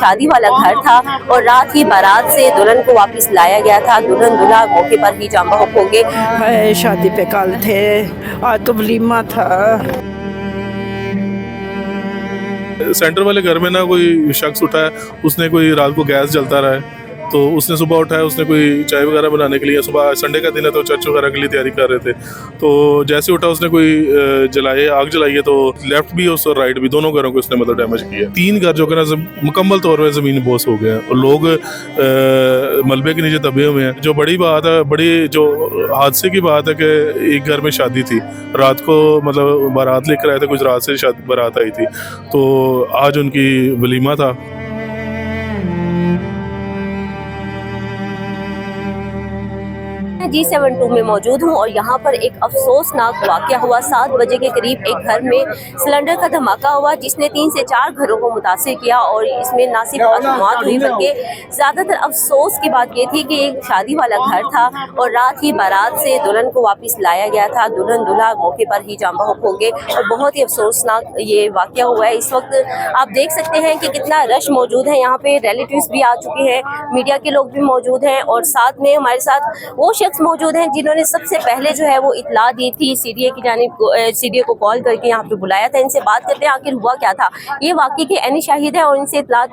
शादी वाला घर था और रात ही बारात से दुल्हन को वापस लाया गया था। दुल्हन दूल्हा मौके पर ही जाम बहक हो गए। शादी पे कल थे, आज तो वलीमा था। सेंटर वाले घर में ना कोई शख्स उठा है, उसने कोई रात को गैस जलता रहा है, तो उसने सुबह उठाया, उसने कोई चाय वगैरह बनाने के लिए, सुबह संडे का दिन है तो चर्च वगैरह के लिए तैयारी कर रहे थे, तो जैसे उठा उसने कोई आग जलाई है, तो लेफ्ट भी और राइट भी दोनों घरों को उसने मतलब डैमेज किया। 3 घर जो कि ना मुकम्मल तौर पर ज़मीन बोस हो गए हैं और लोग मलबे के नीचे दबे हुए हैं। जो बड़ी बात है, बड़ी जो हादसे की बात है कि एक घर में शादी थी, रात को मतलब बारात लेकर आए थे, कुछ रात से बारात आई थी, तो आज उनकी वलीमा था। G72 में मौजूद हूँ और यहाँ पर एक अफसोसनाक वाक़या हुआ। 7 बजे के करीब एक घर में सिलेंडर का धमाका हुआ जिसने 3 से 4 घरों को मुतासिर किया और इसमें ना सिर्फ मौत हुई बल्कि ज़्यादातर अफसोस की बात ये थी कि एक शादी वाला घर था और रात ही बारात से दुल्हन को वापस लाया गया था। दुल्हन दूल्हा मौके पर ही जाम बहक हो गए और बहुत ही अफसोसनाक ये वाक़या हुआ है। इस वक्त आप देख सकते हैं कि कितना रश मौजूद है। यहाँ पे रिलेटिव्स भी आ चुके हैं, मीडिया के लोग भी मौजूद हैं और साथ में हमारे साथ वो शख्स मौजूद हैं जिन्होंने सबसे पहले जो है वो इतला दी थी, सीडीए की जानिब सीडीए को कॉल करके यहाँ पे बुलाया था। इनसे बात करते हैं आखिर हुआ क्या था। ये वाकई के ऐनी शाहिद है और इनसे इतला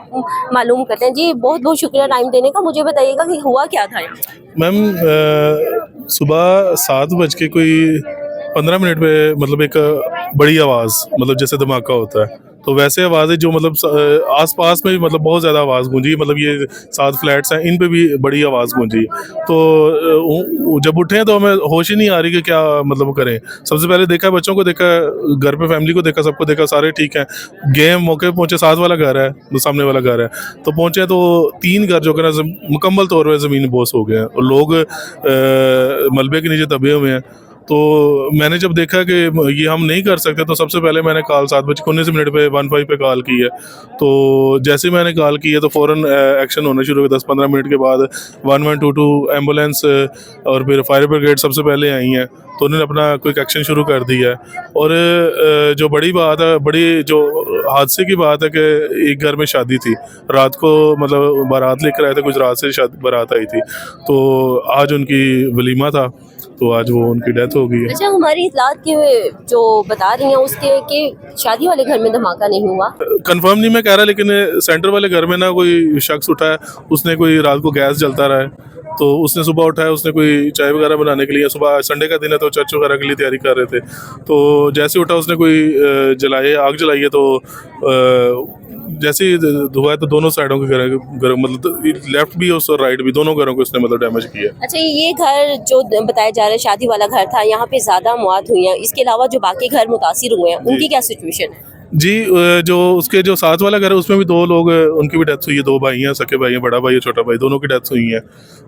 मालूम करते हैं। जी बहुत बहुत शुक्रिया टाइम देने का। मुझे बताइएगा कि हुआ क्या था। मैम सुबह 7 बज के कोई 15 मिनट पे मतलब एक बड़ी आवाज़, मतलब जैसे धमाका होता है, तो वैसे आवाज़ें जो मतलब आसपास में मतलब बहुत ज़्यादा आवाज़ गूंजी, मतलब ये 7 फ्लैट्स हैं, इन पे भी बड़ी आवाज़ गूंजी। तो जब उठे तो हमें होश ही नहीं आ रही कि क्या मतलब करें। सबसे पहले देखा, बच्चों को देखा, घर पे फैमिली को देखा, सबको देखा, सारे ठीक हैं। गए मौके पहुँचे, 7 वाला घर है, सामने वाला घर है, तो पहुँचे तो 3 घर जो कि ना मुकम्मल तौर पर ज़मीन बोस हो गए हैं और लोग मलबे के नीचे दबे हुए हैं। तो मैंने जब देखा कि ये हम नहीं कर सकते, तो सबसे पहले मैंने कॉल 7:19 पे 15 पे कॉल की है। तो जैसे मैंने कॉल की है तो फ़ौरन एक्शन होना शुरू हो गया। 10-15 मिनट के बाद 1122 एम्बुलेंस और फिर फायर ब्रिगेड सबसे पहले आई हैं, तो उन्होंने अपना क्विक एक्शन शुरू कर दिया है। और जो बड़ी बात है, बड़ी जो हादसे की बात है कि एक घर में शादी थी, रात को मतलब बारात लेकर आए थे, कुछ रात से बारात आई थी, तो आज उनकी वलीमा था, तो आज वो उनकी डेथ हो गई है। अच्छा, हमारी इतलात के जो बता रही हैं उसके कि शादी वाले घर में धमाका नहीं हुआ। कंफर्म नहीं मैं कह रहा, लेकिन सेंटर वाले घर में ना कोई शख्स उठा है, उसने कोई रात को गैस जलता रहा है, तो उसने सुबह उठाया, उसने कोई चाय वगैरह बनाने के लिए, सुबह संडे का दिन है तो चर्च वगैरह के लिए तैयारी कर रहे थे, तो जैसे उठा उसने कोई आग जलाई है, तो जैसे ही धुआं है तो दोनों साइडों के घर मतलब लेफ्ट भी और राइट भी दोनों घरों को उसने मतलब डैमेज किया। अच्छा, ये घर जो बताया जा रहा है शादी वाला घर था, यहाँ पे ज़्यादा मौत हुई है, इसके अलावा जो बाकी घर मुतासिर हुए हैं उनकी क्या सिचुएशन है? जी, जो उसके जो 7 वाला घर है उसमें भी 2 लोग, उनकी भी डेथ हुई है। 2 भाई हैं, सके भाई हैं, बड़ा भाई और छोटा भाई, दोनों की डेथ हुई है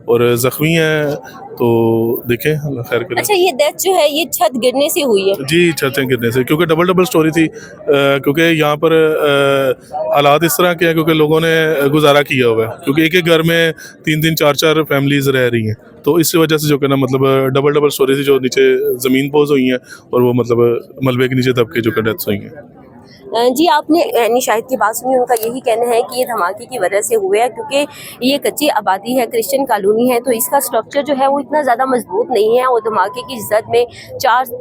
और ज़ख्मी हैं, तो देखें अल्लाह खैर करे। अच्छा, ये डेथ जो है ये छत गिरने से हुई है? जी, छतें गिरने से, क्योंकि डबल स्टोरी थी, क्योंकि यहाँ पर हालात इस तरह के हैं क्योंकि लोगों ने गुजारा किया हुआ है, क्योंकि एक घर में 3-3 4-4 फैमिलीज़ रह रही हैं, तो इस वजह से जो कि ना मतलब डबल स्टोरी थी, जो नीचे ज़मीन पोज हुई हैं और वो मतलब मलबे के नीचे दब के जो कि डेथ्स हुई हैं। जी, आपने यानी शाहिद की बात सुनी, उनका यही कहना है कि ये धमाके की वजह से हुए हैं क्योंकि ये कच्ची आबादी है, क्रिश्चियन कॉलोनी है, तो इसका स्ट्रक्चर जो है वो इतना ज़्यादा मजबूत नहीं है और धमाके की जद में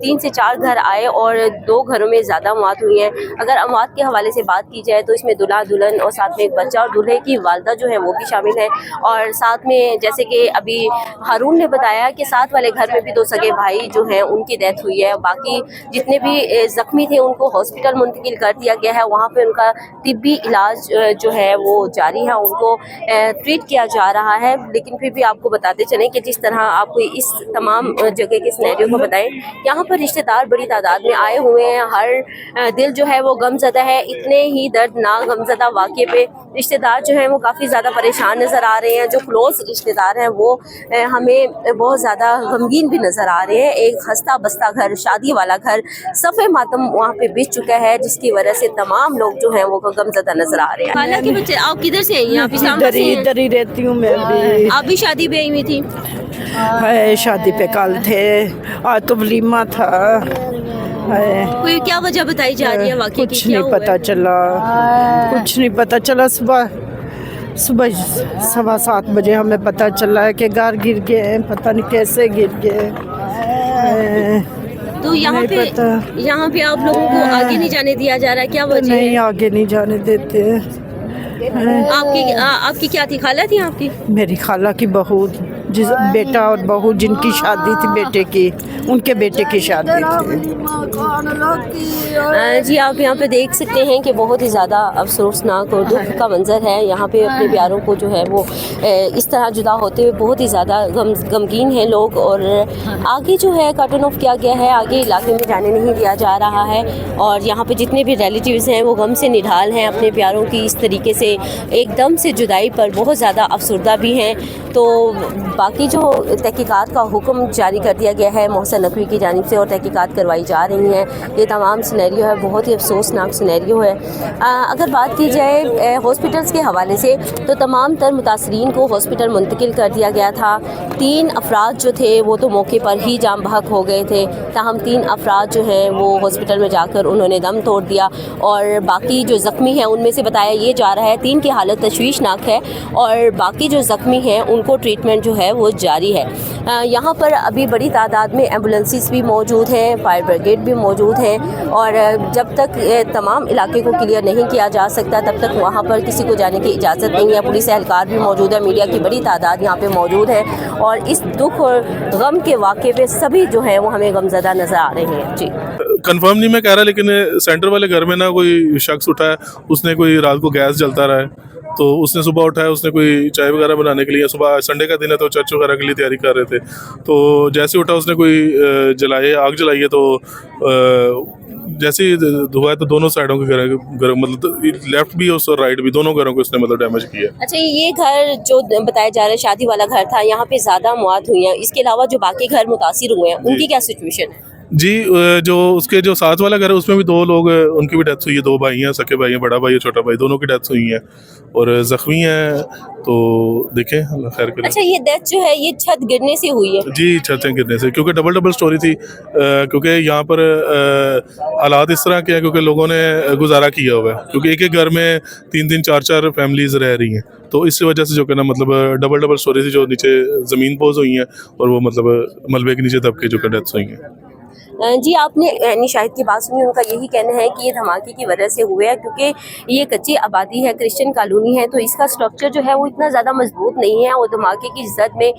3 से 4 घर आए और 2 घरों में ज़्यादा मौत हुई है। अगर अमवात के हवाले से बात की जाए तो इसमें दूल्हा दुल्हन और साथ में एक बच्चा और दूल्हे की वालदा जो है वो भी शामिल है और साथ में जैसे कि अभी हारून ने बताया कि 7 वाले घर में भी 2 सगे भाई जो हैं उनकी डेथ हुई है। बाकी जितने भी ज़ख्मी थे उनको हॉस्पिटल मुंतकिल कर दिया गया है, वहाँ पे उनका तिब्बी इलाज जो है वो जारी है, उनको ट्रीट किया जा रहा है। लेकिन फिर भी आपको बताते चलें कि जिस तरह आपको इस तमाम जगह के सिनेरियो को बताएं, यहाँ पर रिश्तेदार बड़ी तादाद में आए हुए हैं, हर दिल जो है वो गमज़दा है। इतने ही दर्दनाक गमज़दा वाक़े पे रिश्तेदार जो हैं वो काफ़ी ज़्यादा परेशान नज़र आ रहे हैं। जो क्लोज़ रिश्तेदार हैं वो हमें बहुत ज़्यादा गमगीन भी नज़र आ रहे हैं। एक खस्ता बस्ता घर, शादी वाला घर, सफ़े मातम वहाँ पे बिछ चुका है, जिसकी वजह से तमाम लोग जो हैं वो गमज़दा नज़र आ रहे हैं। हालांकि बच्चे, आप किधर से आई हैं? आप इधर ही रहती हूँ मैं भी। आप भी शादी पे आई हुई थी? शादी पे कल थे, आज तो वलीमा था। कोई क्या वजह बताई जा रही है वाकई की? कुछ नहीं पता चला, कुछ नहीं पता चला। सुबह सुबह 7:15 बजे हमें पता चला है कि घर गिर गए हैं, पता नहीं कैसे गिर गए। तो यहाँ नहीं पे आप लोगों को आगे नहीं जाने दिया जा रहा है, क्या वजह नहीं है? आगे नहीं जाने देते। आपकी क्या थी, खाला थी आपकी? मेरी खाला की बहू, जिस बेटा और बहू जिनकी शादी थी बेटे की, उनके बेटे की शादी थी। जी आप यहाँ पे देख सकते हैं कि बहुत ही ज़्यादा अफसोसनाक और दुख का मंजर है। यहाँ पे अपने प्यारों को जो है वो इस तरह जुदा होते हुए बहुत ही ज़्यादा गमगीन हैं लोग। और आगे जो है कार्टन ऑफ किया गया है, आगे इलाके में जाने नहीं दिया जा रहा है। और यहाँ पे जितने भी रिलेटिव्स हैं वो गम से निढाल हैं, अपने प्यारों की इस तरीके से एकदम से जुदाई पर बहुत ज़्यादा अफसरदा भी हैं। तो बाकी जो तहकीकात का हुक्म जारी कर दिया गया है मोहसिन नकवी की जानिब से और तहकीकात करवाई जा रही हैं। ये तमाम सिनेरियो है, बहुत ही अफसोसनाक सिनेरियो है। अगर बात की जाए हॉस्पिटल्स के हवाले से तो तमाम तर मुतासरीन को हॉस्पिटल मुंतकिल कर दिया गया था। 3 अफराद जो थे वो तो मौके पर ही जाम बहक हो गए थे, ताहम 3 अफराद जो हैं वो हॉस्पिटल में जाकर उन्होंने दम तोड़ दिया। और बाकी जो ज़ख्मी हैं उनमें से बताया ये जा रहा है 3 की हालत तशवीशनाक है और बाकी जो ज़ख्मी हैं उनको ट्रीटमेंट जो है वो जारी है। यहाँ पर अभी बड़ी तादाद में एम्बुलेंसेस भी मौजूद हैं, फायर ब्रिगेड भी मौजूद हैं। और जब तक तमाम इलाके को क्लियर नहीं किया जा सकता तब तक वहाँ पर किसी को जाने की इजाज़त नहीं है। पुलिस एहलकार भी मौजूद है, मीडिया की बड़ी तादाद यहाँ पे मौजूद है। और इस दुख और गम के वाक़े पे सभी जो है वो हमें गमज़दा नज़र आ रहे हैं। जी कंफर्म नहीं मैं कह रहा, लेकिन सेंटर वाले घर में ना कोई शख्स उठा है, उसने कोई रात को गैस जलता रहा है तो उसने सुबह उठाया, उसने कोई चाय वगैरह बनाने के लिए, सुबह संडे का दिन है तो चर्च वगैरह के लिए तैयारी कर रहे थे, तो जैसे उठा उसने कोई आग जलाई है। तो जैसे ही धुआं है तो दोनों साइडों के घर मतलब लेफ्ट भी और राइट भी, दोनों घरों को उसने मतलब डैमेज किया। अच्छा, ये घर जो बताया जा रहा है शादी वाला घर था, यहाँ पे ज़्यादा मौत हुई है, इसके अलावा जो बाकी घर मुतासिर हुए हैं उनकी क्या सिचुएशन है? जी जो उसके जो साथ वाला घर है उसमें भी 2 लोग, उनकी भी डेथ हुई है। 2 भाई हैं, सके भाई हैं, बड़ा भाई है, छोटा भाई, दोनों की डेथ हुई है और ज़ख्मी हैं। तो देखें अल्लाह खैर करे। अच्छा, ये डेथ जो है ये छत गिरने से हुई है? जी छतें गिरने से, क्योंकि डबल स्टोरी थी। क्योंकि यहाँ पर हालात इस तरह के हैं क्योंकि लोगों ने गुजारा किया हुआ है, क्योंकि एक घर में 3-3 4-4 फैमिलीज रह रही हैं, तो इस वजह से जो कि ना मतलब डबल स्टोरी थी जो नीचे ज़मीन पोज हुई हैं और वो मतलब मलबे के नीचे दबके जो कि डेथ्स हुई हैं। जी आपने शाहिद की बात सुनी, उनका यही कहना है कि ये धमाके की वजह से हुए हैं क्योंकि ये कच्ची आबादी है, क्रिश्चियन कॉलोनी है, तो इसका स्ट्रक्चर जो है वो इतना ज़्यादा मजबूत नहीं है। और धमाके की जद में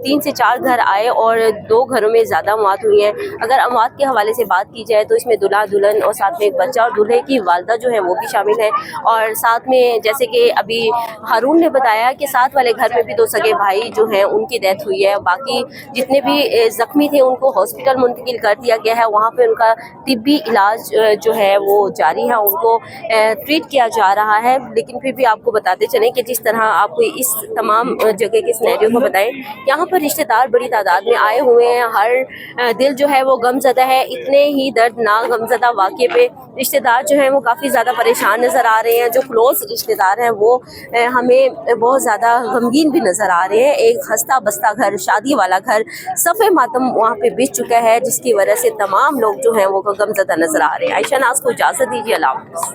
3 से 4 घर आए और 2 घरों में ज़्यादा मौत हुई हैं। अगर अमवात के हवाले से बात की जाए तो इसमें दूल्हा दुल्हन और साथ में एक बच्चा और दूल्हे की वालदा जो है वो भी शामिल है। और साथ में जैसे कि अभी हारून ने बताया कि साथ वाले घर में भी 2 सगे भाई जो हैं उनकी डेथ हुई है। बाकी जितने भी ज़ख्मी थे उनको हॉस्पिटल मुंतकिल कर दिया गया है, वहाँ पे उनका तिब्बी इलाज जो है वो जारी है, उनको ट्रीट किया जा रहा है। लेकिन फिर भी आपको बताते चलें कि जिस तरह आपको इस तमाम जगह के सिनेरियो को बताएं, यहाँ पर रिश्तेदार बड़ी तादाद में आए हुए हैं, हर दिल जो है वो गमज़दा है। इतने ही दर्दनाक गमज़दा वाक़े पे रिश्तेदार जो हैं वो काफ़ी ज़्यादा परेशान नज़र आ रहे हैं। जो क्लोज़ रिश्तेदार हैं वो हमें बहुत ज़्यादा गमगीन भी नज़र आ रहे हैं। एक हंसता बसता घर, शादी वाला घर, सफ़े मातम वहाँ पे बिछ चुका है, जिसकी वजह से तमाम लोग जो हैं वो गमज़दा नज़र आ रहे हैं। आयशा नाज़ को इजाज़त दीजिए, अल्लाह हाफ़िज़।